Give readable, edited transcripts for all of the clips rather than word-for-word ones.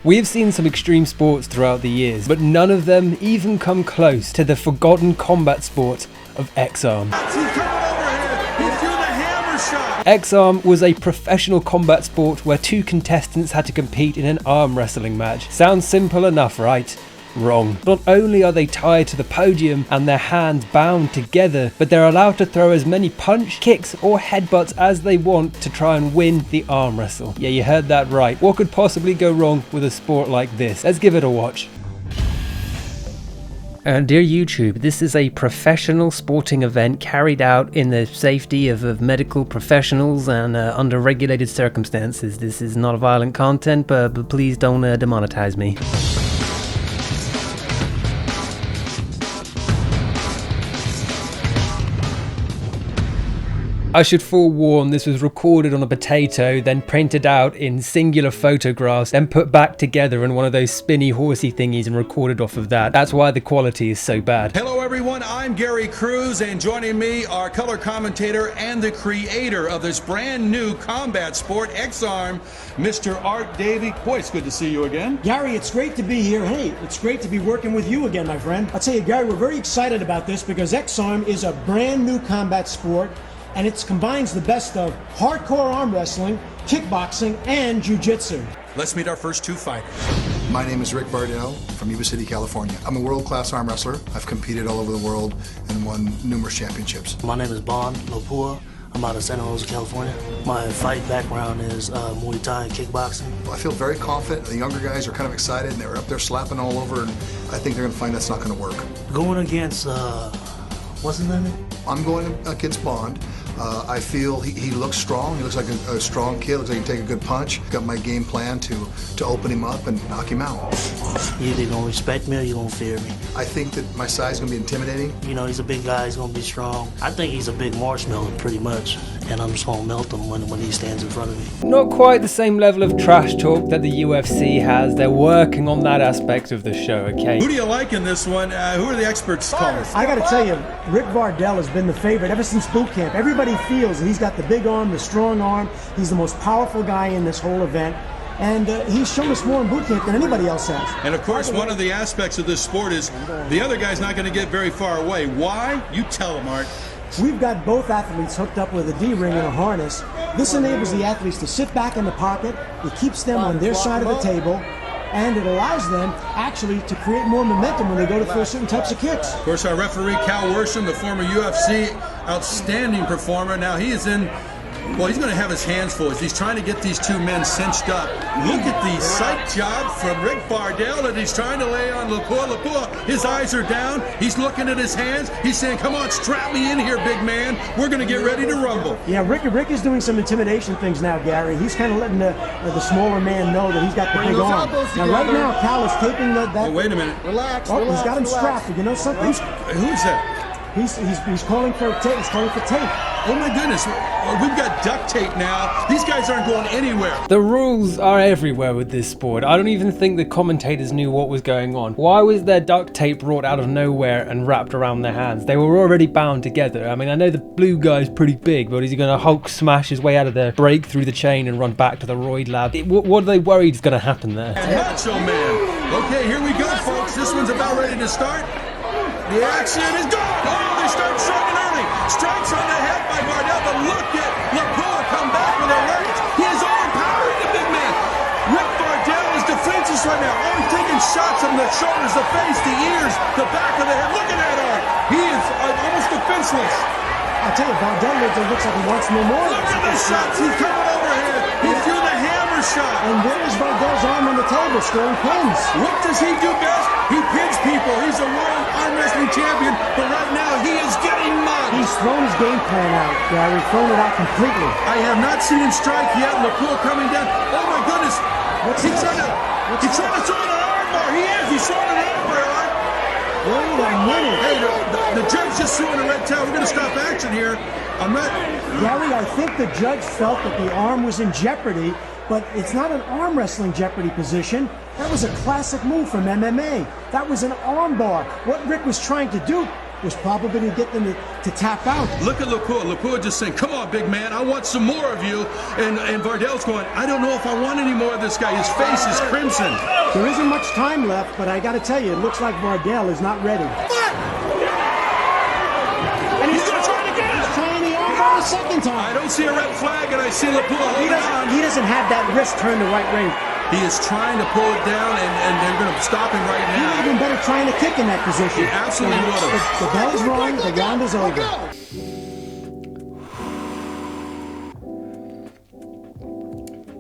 We have seen some extreme sports throughout the years, but none of them even come close to the forgotten combat sport of XARM. XARM was a professional combat sport where two contestants had to compete in an arm wrestling match. Sounds simple enough, right? Wrong. Not only are they tied to the podium and their hands bound together, but they're allowed to throw as many punch, kicks or headbutts as they want to try and win the arm wrestle. Yeah, you heard that right. What could possibly go wrong with a sport like this? Let's give it a watch. Dear YouTube, this is a professional sporting event carried out in the safety of medical professionals and under regulated circumstances. This is not violent content, but please don't demonetize me. I should forewarn, this was recorded on a potato, then printed out in singular photographs, then put back together in one of those spinny horsey thingies and recorded off of that. That's why the quality is so bad. Hello everyone, I'm Gary Cruz, and joining me, our color commentator and the creator of this brand new combat sport, XARM, Mr. Art Davies. Boy, it's good to see you again. Gary, it's great to be here. Hey, it's great to be working with you again, my friend. I'll tell you, Gary, we're very excited about this because XARM is a brand new combat sport, and it combines the best of hardcore arm wrestling, kickboxing, and jiu-jitsu. Let's meet our first two fighters. My name is Rick Bardell from Yuba City, California. I'm a world-class arm wrestler. I've competed all over the world and won numerous championships. My name is Bond Lopua. I'm out of Santa Rosa, California. My fight background is Muay Thai and kickboxing. I feel very confident. The younger guys are kind of excited, and they're up there slapping all over, and I think they're going to find that's not going to work. Going against, what's his name? I'm going against Bond. I feel he looks strong. He looks like a strong kid. Looks like he can take a good punch. Got my game plan to open him up and knock him out. You either gonna respect me or you gonna fear me. I think that my size is gonna be intimidating. You know, he's a big guy. He's gonna be strong. I think he's a big marshmallow, pretty much. And I'm just gonna melt him when he stands in front of me. Not quite the same level of trash talk that the UFC has. They're working on that aspect of the show, okay? Who do you like in this one? Who are the experts calling? I gotta tell you, Rick Bardell has been the favorite ever since boot camp. Everybody feels that he's got the big arm, the strong arm. He's the most powerful guy in this whole event. And he's shown us more in boot camp than anybody else has. And of course, one of the aspects of this sport is the other guy's not going to get very far away. Why? You tell him, Art. We've got both athletes hooked up with a D-ring and a harness. This enables the athletes to sit back in the pocket. It keeps them on their side of the table. And it allows them actually to create more momentum when they go to throw certain types of kicks. Of course, our referee, Cal Worsham, the former UFC outstanding performer. Now he is in, well, he's going to have his hands full as he's trying to get these two men cinched up. Look at the sight job from Rick Bardell that he's trying to lay on Lopua. Lopua, his eyes are down. He's looking at his hands. He's saying, come on, strap me in here, big man. We're going to get ready to rumble. Yeah, Rick is doing some intimidation things now, Gary. He's kind of letting the smaller man know that he's got the big arm. Now, right now, Cal is taping that. Oh, wait a minute. Relax. Oh, he's got him strapped. You know something? Who's that? He's calling for tape. He's calling for tape. Oh my goodness, we've got duct tape now. These guys aren't going anywhere. The rules are everywhere with this sport. I don't even think the commentators knew what was going on. Why was there duct tape brought out of nowhere and wrapped around their hands? They were already bound together. I mean, I know the blue guy's pretty big, but is he going to Hulk smash his way out of there, break through the chain and run back to the roid lab? What are they worried is going to happen there? Macho Man. Okay, here we go, folks. This one's about ready to start. The action is gone. Oh, they start striking early. Strikes on the head by Bardell, but look at Lopua come back with a right. He is overpowering the big man. Rick Bardell is defenseless right now. Oh, he's taking shots from the shoulders, the face, the ears, the back of the head. Look at that arm. He is almost defenseless. I tell you, Bardell looks like he wants no more. Look at the shots. He's coming overhead. He threw the hammer shot. And where is Bardell's arm on the table, scoring pins? What does he do best? He pins people. He's a world arm wrestling champion, but right now he is getting mugged. He's thrown his game plan out, Gary. Thrown it out completely. I have not seen him strike yet. Lopua coming down. Oh my goodness. He's trying to throw an arm bar. He is. He's throwing an arm bar. Wait a minute. Hey, the judge just threw in a red towel. We're going to stop action here. I'm not. Gary, I think the judge felt that the arm was in jeopardy, but it's not an arm wrestling jeopardy position. That was a classic move from MMA. That was an arm bar. What Rick was trying to do, was probably to get them to tap out. Look at Lepore. Lepore just saying, come on, big man, I want some more of you. And Vardell's going, I don't know if I want any more of this guy. His face is crimson. There isn't much time left, but I got to tell you, it looks like Vardell is not ready. And he's trying to get it. He's trying the armbar a second time. I don't see a red flag, and I see Lepore. He doesn't have that wrist turned the right way. He is trying to pull it down, and they're going to stop him right now. He would have been better trying to kick in that position. He absolutely would have. The bell is wrong. The round is over.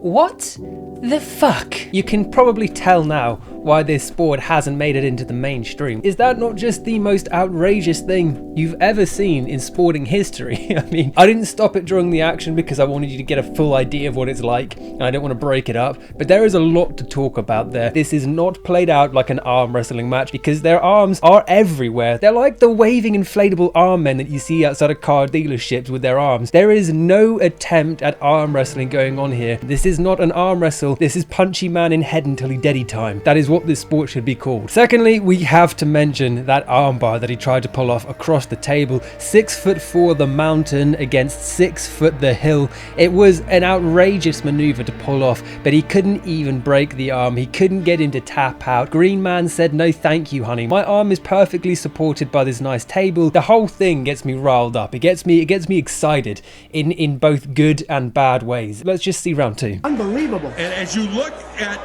What the fuck? You can probably tell now why this sport hasn't made it into the mainstream. Is that not just the most outrageous thing you've ever seen in sporting history? I mean, I didn't stop it during the action because I wanted you to get a full idea of what it's like, and I don't want to break it up, but there is a lot to talk about there. This is not played out like an arm wrestling match because their arms are everywhere. They're like the waving inflatable arm men that you see outside of car dealerships with their arms. There is no attempt at arm wrestling going on here. This is not an arm wrestle. This is punchy man in head until he deady time. That is what this sport should be called. Secondly, we have to mention that armbar that he tried to pull off across the table. 6'4" the mountain against 6 foot the hill. It was an outrageous maneuver to pull off, but he couldn't even break the arm. He couldn't get him to tap out. Green man said, no thank you, honey. My arm is perfectly supported by this nice table. The whole thing gets me riled up. It gets me excited in both good and bad ways. Let's just see round two. Unbelievable. And as you look at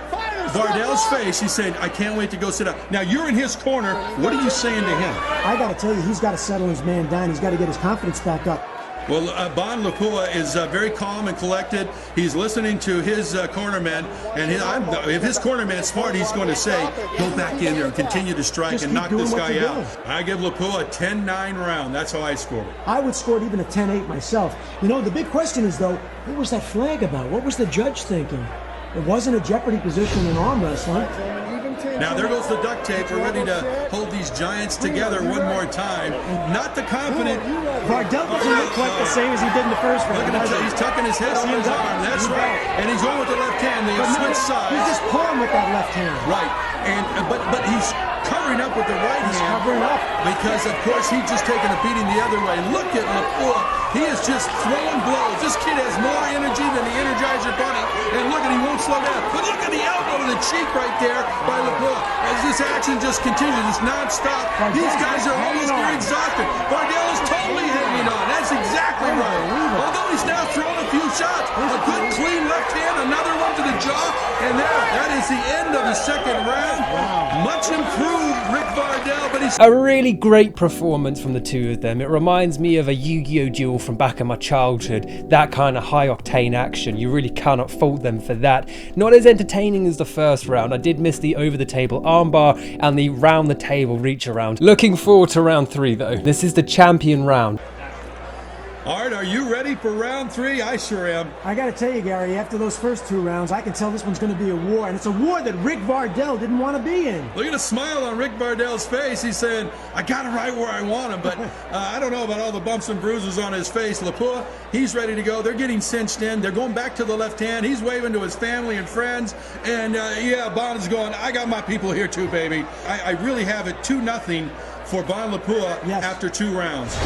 Vardell's face, he's saying, I can't wait to go sit down. Now, you're in his corner. What are you saying to him? I got to tell you, he's got to settle his man down. He's got to get his confidence back up. Well, Bon Lepore is very calm and collected. He's listening to his cornerman, and if his cornerman's smart, he's going to say, go back in there and continue to strike Just and keep knock doing this what guy you're out. doing. I give Lepore a 10-9 round. That's how I scored it. I would score it even a 10-8 myself. You know, the big question is, though, what was that flag about? What was the judge thinking? It wasn't a jeopardy position in arm wrestling. Now there goes the duct tape. We're ready to hold these giants together one more time. Not the confident. Vardell doesn't look quite the same as he did in the first round. Look at him. He's tucking his head on his arm. That's right. And he's going with the left hand. They have switched sides. He's just pulling with that left hand. Right. And but he's covering up with the right hand. Covering up. Because, of course, he's just taking a beating the other way. Look at Lepore. He is just throwing blows. This kid has more energy than the Energizer Bunny. And look at, he won't slow down. But look at the elbow to the cheek right there by Lepore. As this action just continues, it's non-stop. These guys are almost near exhausted. Vardell is totally hanging on. That's exactly right. Although he's now thrown a few shots. A good, clean left hand, another one to the jaw. And that is the end of the second round. Wow. Much improved Rick Vardell, but he's... A really great performance from the two of them. It reminds me of a Yu-Gi-Oh duel from back in my childhood. That kind of high-octane action. You really cannot fault them for that. Not as entertaining as the first round. I did miss the over-the-table armbar and the round-the-table reach-around. Looking forward to round 3, though. This is the champion round. Art, are you ready for round 3? I sure am. I got to tell you, Gary, after those first 2 rounds, I can tell this one's going to be a war, and it's a war that Rick Vardell didn't want to be in. Look at the smile on Rick Vardell's face. He's saying, I got it right where I want him, but I don't know about all the bumps and bruises on his face. Lepore, he's ready to go. They're getting cinched in. They're going back to the left hand. He's waving to his family and friends, and Bon is going, I got my people here too, baby. I really have it 2-0 for Bon Lepore after 2 rounds.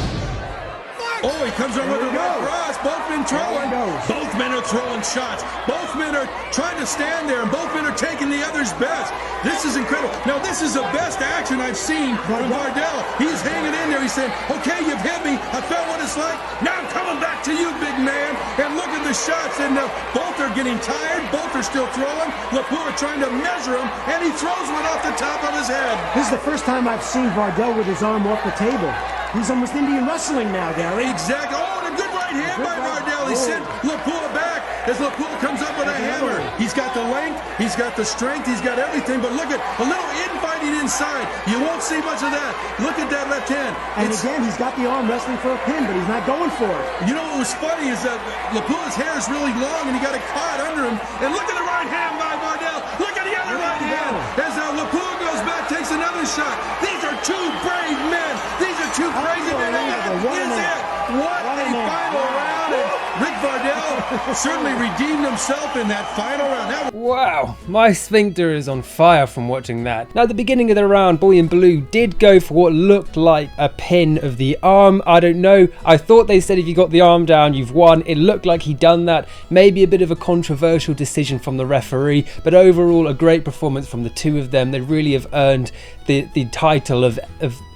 Oh, he comes over with a red cross. Both men throwing. Both men are throwing shots. Both men are trying to stand there, and both men are taking the other's best. This is incredible. Now, this is the best action I've seen from Vardell. He's hanging in there. He's saying, okay, you've hit me. I felt what it's like. Now I'm coming back to you, big man. And look at the shots. And both are getting tired. Both are still throwing. Lepore trying to measure him, and he throws one off the top of his head. This is the first time I've seen Vardell with his arm off the table. He's almost Indian wrestling now, Gary. Exactly. Oh, and a good right hand by Vardell. He sent Lepore back as Lepore comes up with a hammer. He's got the length, he's got the strength, he's got everything. But look at a little infighting inside. You won't see much of that. Look at that left hand. And again, he's got the arm wrestling for a pin, but he's not going for it. You know what was funny is that Lepore's hair is really long, and he got it caught under him. And look at the right hand by Vardell. Look at the other right hand as Lepore goes back, takes another shot. These are 2 brave men. These are 2 crazy men. That is it. What a final round. And Rick Vardell certainly redeemed himself in that final round. Wow, my sphincter is on fire from watching that. Now, at the beginning of the round, Boy in Blue did go for what looked like a pin of the arm. I don't know. I thought they said if you got the arm down, you've won. It looked like he'd done that. Maybe a bit of a controversial decision from the referee, but overall a great performance from the two of them. They really have earned the title of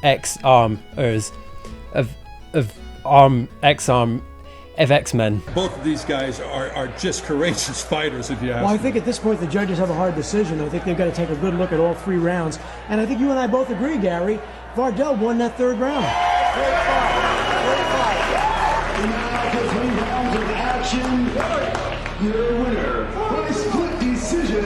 XARMers, of XARM. Of X-Men. Both of these guys are just courageous fighters, if you ask me. Well, I think at this point the judges have a hard decision. I think they've got to take a good look at all three rounds. And I think you and I both agree, Gary, Vardell won that third round. Great fight. Now, 3 rounds of action. Your winner by split decision.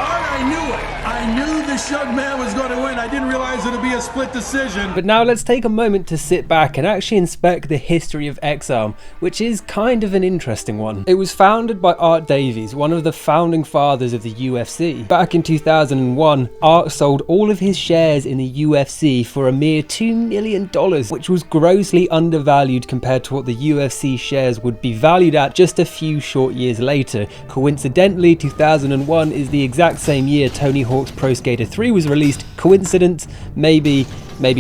I knew it. I knew this young man was going to win. I didn't realize it would be a split decision. But now let's take a moment to sit back and actually inspect the history of XARM, which is kind of an interesting one. It was founded by Art Davies, one of the founding fathers of the UFC. Back in 2001, Art sold all of his shares in the UFC for a mere $2 million, which was grossly undervalued compared to what the UFC shares would be valued at just a few short years later. Coincidentally, 2001 is the exact same year Tony Hawk's Pro Skater 3 was released. Coincidence? Maybe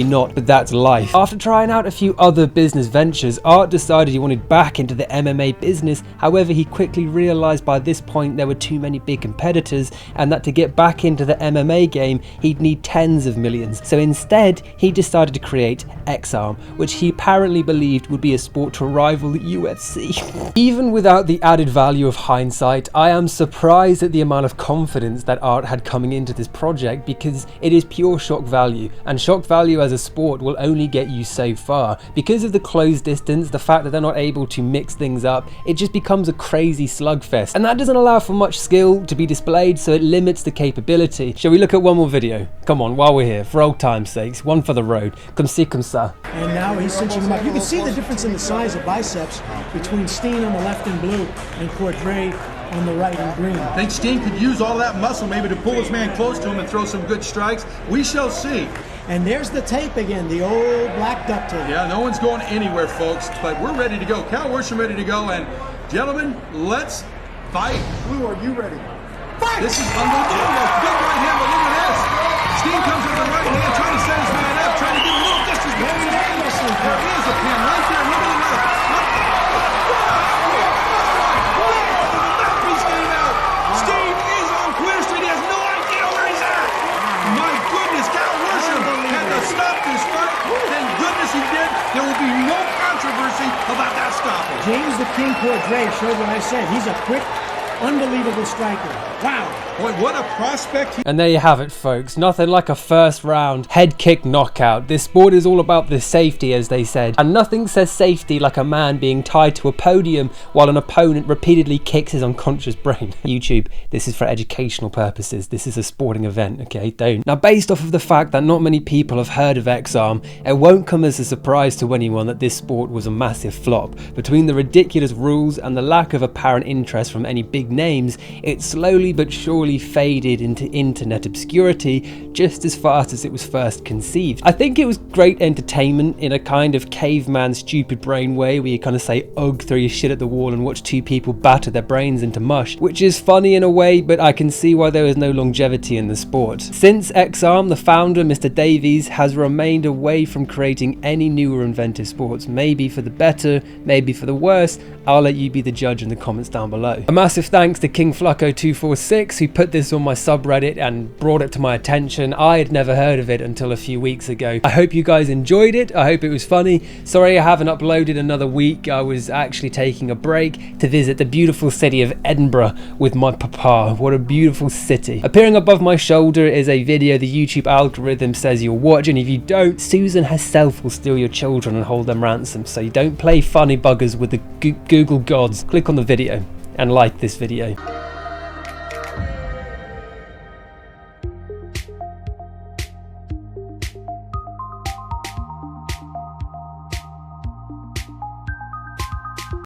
not, but that's life. After trying out a few other business ventures, Art decided he wanted back into the MMA business. However, he quickly realized by this point there were too many big competitors and that to get back into the MMA game, he'd need tens of millions. So instead, he decided to create XARM, which he apparently believed would be a sport to rival the UFC. Even without the added value of hindsight, I am surprised at the amount of confidence that Art had coming into this project, because it is pure shock value, and shock value as a sport will only get you so far. Because of the closed distance, the fact that they're not able to mix things up, it just becomes a crazy slugfest, and that doesn't allow for much skill to be displayed, so it limits the capability. Shall we look at one more video? Come on, while we're here, for old time's sakes, one for the road. Comme ci, comme ça. And now he's cinching him up. You can see the difference in the size of biceps between Steen on the left in blue and Cordray on the right in green. I think Steen could use all that muscle maybe to pull his man close to him and throw some good strikes. We shall see. And there's the tape again, the old black duct tape. Yeah, no one's going anywhere, folks, but we're ready to go. Cal Worsham ready to go, and gentlemen, let's fight. Blue, are you ready? Fight! This is unbelievable. Big right hand, but look at this. Steen comes with the right hand, trying to set his man up, trying to get a little distance between him. There is a pin right there. Look at the left. Mouthpiece came out. Steen is on clear street. He has no idea where he's at. My goodness, Cal Worsham had to stop this fight. Thank goodness he did. There will be no controversy about that stoppage. James the King Cordray showed what I said. He's a quick, unbelievable striker. Wow. Boy, what a prospect. And there you have it, folks. Nothing like a first round head kick knockout. This sport is all about the safety, as they said, and nothing says safety like a man being tied to a podium while an opponent repeatedly kicks his unconscious brain. YouTube, this is for educational purposes. This is a sporting event, okay? Don't. Now, based off of the fact that not many people have heard of XARM, it won't come as a surprise to anyone that this sport was a massive flop. Between the ridiculous rules and the lack of apparent interest from any big names, it slowly but surely faded into internet obscurity just as fast as it was first conceived. I think it was great entertainment in a kind of caveman stupid brain way, where you kind of say ugh, throw your shit at the wall and watch two people batter their brains into mush, which is funny in a way, but I can see why there was no longevity in the sport. Since XARM, the founder, Mr. Davies, has remained away from creating any new or inventive sports, maybe for the better, maybe for the worse. I'll let you be the judge in the comments down below. A massive thanks to King Flucko246 who put this on my subreddit and brought it to my attention. I had never heard of it until a few weeks ago. I hope you guys enjoyed it. I hope it was funny. Sorry I haven't uploaded another week. I was actually taking a break to visit the beautiful city of Edinburgh with my papa. What a beautiful city. Appearing above my shoulder is a video the YouTube algorithm says you'll watch, and if you don't, Susan herself will steal your children and hold them ransom. So you don't play funny buggers with the Google gods. Click on the video and like this video.